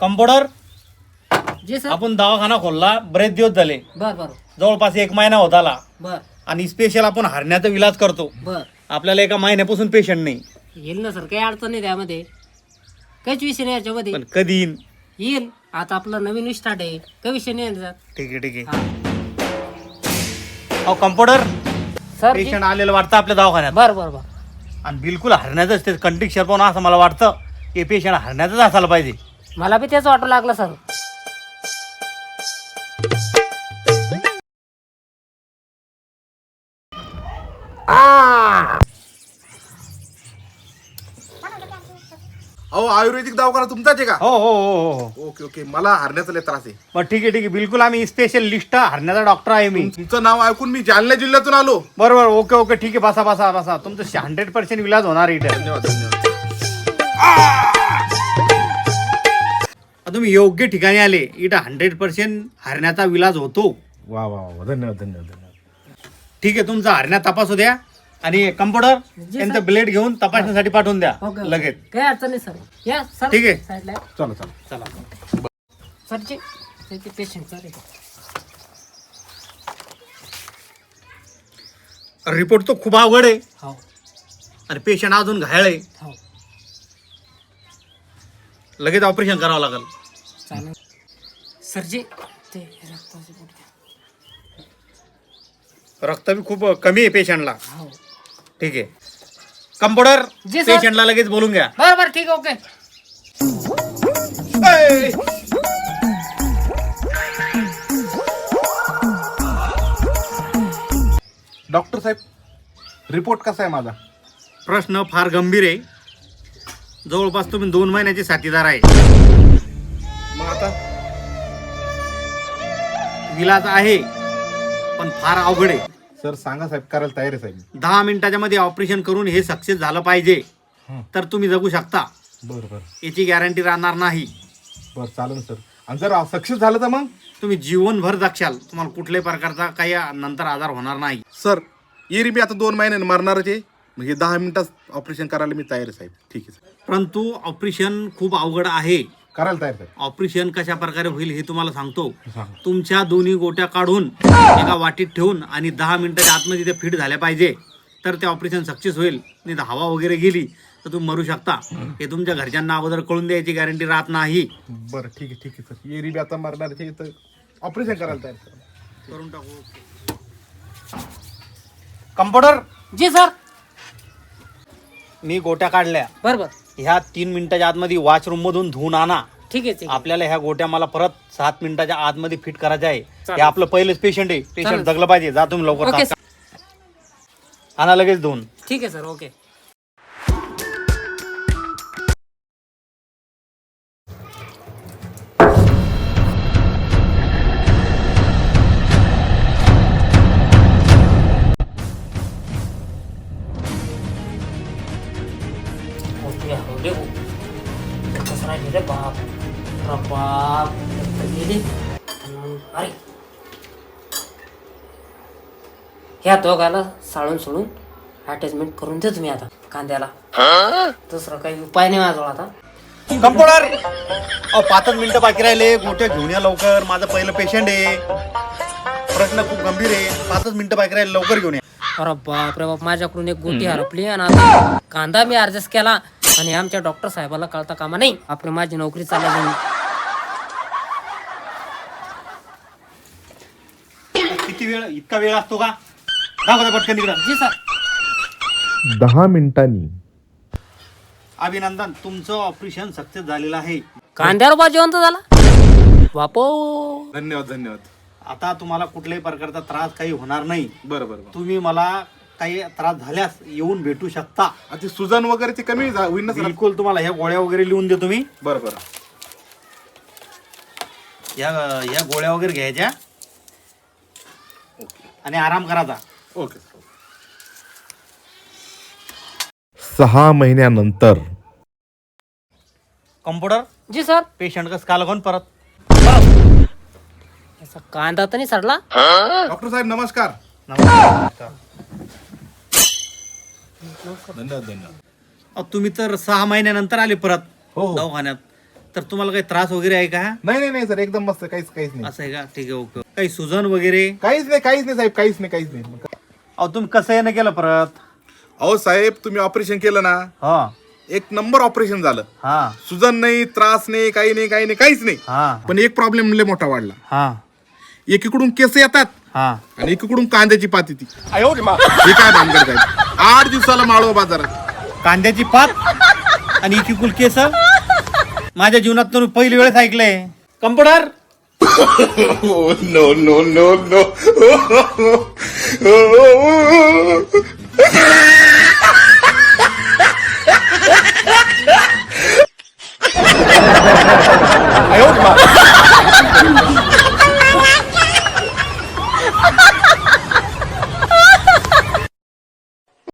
Computer जी sir. आपण दवाखाना खोलला बरेच दिवस झाले, बर बर जवळपास 1 महिना होत आला बर आणि स्पेशल आपण हरण्याचा इलाज करतो. बर आपल्याला 1 महिन्यापासून पेशंट नाही, येईल ना सर, काही अडचण नाही त्यामध्ये, काहीच विषय नाही याच्यामध्ये. पण कधी येईन? येईल, आता आपलं नवीन स्टार्ट आहे, काही विषय नाही याच्यात. ठीक आहे ठीक आहे. हा. अहो कम्प्युटर, सर पेशंट आलेलं वाटतं आपल्या दवाखान्यात बर बर बर. आणि बिलकुल हरण्याचंच ते कंडिक्शन पण असं मला वाटतं की पेशंट हरण्याचंच असायला पाहिजे. मला बी तेच वाटू लागलं सर. अहो आयुर्वेदिक दवाखाना तुमचाच आहे का? हो हो हो हो हो. ओके ओके, मला हरण्याचा लय त्रास आहे. मग ठीक आहे ठीक आहे, बिलकुल आम्ही स्पेशल लिस्ट हरण्याचा डॉक्टर आहे मी. तुमचं नाव ऐकून मी जालना जिल्ह्यातून आलो. बरोबर, ओके ओके, ठीक आहे, बसा बसा बसा. तुमचं 100% इलाज होणार इथे. धन्यवाद धन्यवाद. तुम्ही योग्य ठिकाणी आले, इथं 100% हरण्याचा विलाज होतो. वा वा वा, धन्यवाद धन्यवाद धन्यवाद. ठीक आहे, तुमचा हरण्या तपासू द्या आणि कम्प्युटर जी, त्यांचं सर. ब्लेड घेऊन तपासण्यासाठी पाठवून द्या ओके, लगेच. काही अडचण नाही सर. या सर. ठीक आहे. साईडला या. चला चला. चला. सरचे त्याचे पेशंट चालेल. रिपोर्ट तो खूप अवघड आहे हो आणि पेशंट अजून घायल आहे. हो लगेच ऑपरेशन करावं लागेल. चालेल सरजी. ते रक्ताचे बोट घ्या. रक्त बी खूप कमी आहे पेशंटला. हो ठीक आहे, कम्प्युटर जी, सर. पेशंटला लगेच बोलून घ्या. बरं बरं ठीक आहे. ओके. डॉक्टर साहेब, रिपोर्ट कसा आहे माझा? प्रश्न फार गंभीर आहे. जवळपास तुम्ही 2 महिन्याचे साथीदार आहे. मग आता विलाज आहे पण फार अवघड आहे. सर सांगा साहेब, करायला तयार आहे साहेब. 10 मिनिटाच्या मध्ये ऑपरेशन करून हे सक्सेस झालं पाहिजे तर तुम्ही जगू शकता. बरं बरं याची गॅरंटी राहणार नाही. बरं, चालेल सर. आणि जर सक्सेस झालं तर मग? तुम्ही जीवनभर जगशाल, तुम्हाला कुठल्याही प्रकारचा काही नंतर आजार होणार नाही. सर येरी मी आता 2 महिन्याने मरणारच आहे, म्हणजे 10 मिनिटात ऑपरेशन करायला मी तयार आहे साहेब. ठीक आहे साहेब, परंतु ऑपरेशन खूप अवघड आहे. करायला तयार साहेब. ऑपरेशन कशा प्रकारे होईल हे तुम्हाला सांगतो. सांगा. तुमच्या दोन्ही गोट्या काढून एका वाटीत ठेवून आणि 10 मिनिटाच्या आतमध्ये ते फिट झाल्या पाहिजे तर ते ऑपरेशन सक्सेस होईल. नाही तर हवा वगैरे गेली तर तुम्ही मरू शकता. हे तुमच्या घरच्यांना अगोदर कळून द्यायची गॅरंटी राहत नाही. बरं ठीक आहे सर. येरी बी आता मरणार आहे तर ऑपरेशन करायला तयार सर. करून टाकू. कम्प्युटर, जी सर. मी गोट्या काढल्या. बरं बरं ह्या 3 मिनिटाच्या आतमध्ये वॉशरूम मधून धुवून आणा. ठीक आहे ठीक आहे. आपल्याला ह्या गोट्या मला परत 7 मिनिटाच्या आतमध्ये फिट करायच्या आहे. हे चालेल. आपलं पहिलेच पेशंट आहे, पेशंट चालेल. जगलं पाहिजे. जा तुम्ही लवकर ओके तात्काळ. आणा लगेच धुवून. ठीक आहे सर. ओके. ओके, हो दे हो. कसं राहिले रे बाप. अरे बाप. गेली. अरे ह्या दोघाला साळून सोडून अटॅचमेंट करून दे तुम्ही आता कांद्याला. दुसरा काही उपाय नाही माझ्याजवळ आता. कम्प्युटर, 5 मिनिटं बाकी राहिले. गोट्या घेऊन या लवकर, माझं पहिलं पेशंट आहे. प्रश्न खूप गंभीर आहे. 5 मिनिटं बाकी राहिले, लवकर घेऊन या. अरे बाप रे बाप, माझ्याकडून एक गोटी हरपली आणि आता कांदा मी ऍडजस्ट केला आणि आमच्या डॉक्टर साहेबाला कळता कामा नाही. आपली माझी नोकरी चालली. किती वेळ, इतका वेळ असतो का? दाखवा पटकन तिकडं. जी सर. 10 मिनिटांनी. अभिनंदन, तुमचं ऑपरेशन सक्सेस झालेलं आहे. कांद्यावर बा जिवंत झाला बापो. धन्यवाद धन्यवाद. आता तुम्हाला कुठल्याही प्रकारचा त्रास काही होणार नाही. बरं बरं बरं. तुम्ही मला काही त्रास झाल्यास येऊन भेटू शकता. आता सुजन वगैरे ते कमी होईल ना सर? बिलकुल, तुम्हाला ह्या गोळ्या वगैरे लिहून देतो मी. बरं बरं. ह्या गोळ्या वगैरे घ्यायच्या आणि आराम करायचा. Okay sir. 6 महिन्यानंतर. कम्प्युटर, जी सर. पेशंट कसं काल कोण परत. असा कांदा तर नाही सडला. डॉक्टर साहेब नमस्कार. नमस्कार. धन्यवाद धन्यवाद. तुम्ही तर 6 महिन्यानंतर आले परत हो. दवाखान्यात. तर तुम्हाला काही त्रास वगैरे आहे का? नाही सर, एकदम मस्त, काहीच नाही. असं आहे का? ठीक आहे, ओके. काही सुजन वगैरे? काहीच नाही साहेब, काहीच नाही. अहो तुम्ही कसं येणं केलं परत? अहो साहेब, तुम्ही ऑपरेशन केलं ना, हा एक नंबर ऑपरेशन झालं. हा सुजन नाही, त्रास नाही, काही नाही, काहीच नाही. हा पण एक प्रॉब्लेम लय मोठा वाढला. हा एकीकडून केस येतात हा आणि एकीकडून कांद्याची पात येते. हे काय भानगड साहेब? 8 दिवसाला माळव बाजारात. कांद्याची पात आणि इकिकुल केस? माझ्या जीवनात तुम्ही पहिली वेळेस ऐकलंय. Computer no.